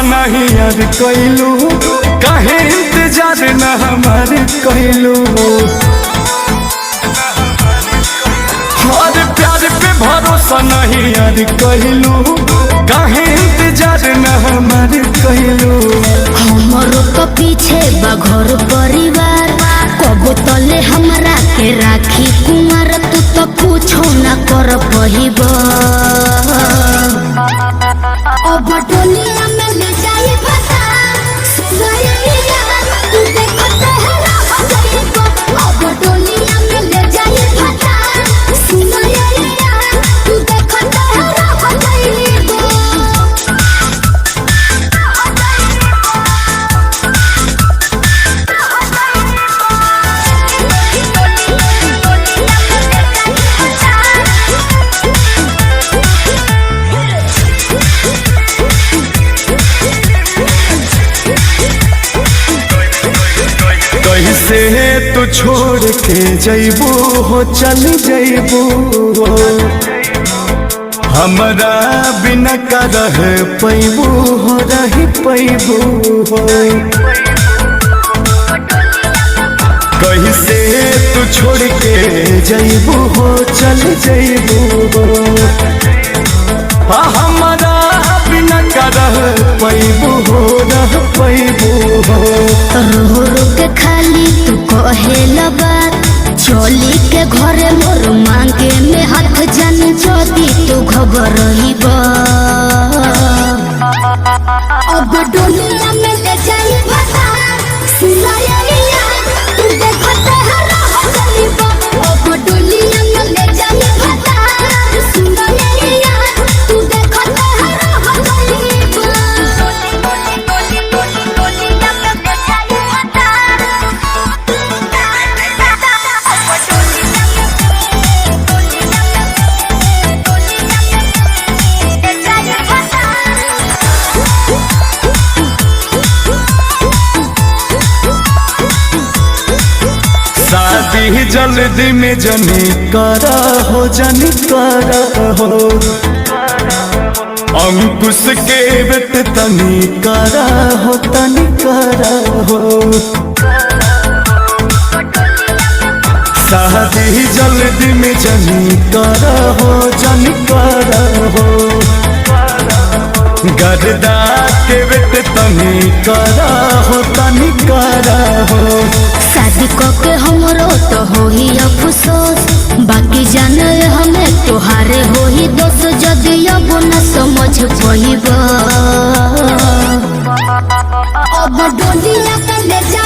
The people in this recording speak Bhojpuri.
नहीं यार कैलू काहे इंतजार न हमारे कैलू और प्यार पे भरोसा नहीं यार कैलू काहे इंतजार न हमारे कैलू। हमरो तो पीछे बघर परिवार कबो तले हमरा के राखी कुमार तू तो कुछो न कर पहिबा अब टोलिया में ले जाई पता सुनैया तू देखो तेरा हो जाइबा अब टोलिया में ले जाई पता सुनैया तू देखो तेरा हो जाइबा। कैसे तू छोड़ के जैबू हो चल जैबू हमरा बिना का रह पैबू हो रही पैबू हो। कैसे तू छोड़ के जैबू हो चल जैबू हमरा बिना का रह पैबू हो रह पैबू हो। रो रो के खाली तू कहेला बात चली के घरे मोर मांगे में हाथ जान जदी तू घबरहिबा अब डोलिया में ले जाई पता सुनैया तू देखो तेरा हो जाइबा अब डोलिया में ले जाई पता सुनैया तू देखो तेरा हो जाइबा। शादी जल्दी में जनी करा हो जनी करा हो अंकुश के बेट तनी करा हो तनी करा हो। शादी जल्दी में जनी करा हो जनी करा हो गर्दा के बेट तनी करा हो तनी करा हो। शादी के हमरो तो होही अफसोस बाकी जाने हमें तोहारे होही दोस्त जदि अब न समझ पहिबा अब डोलिया के ले जा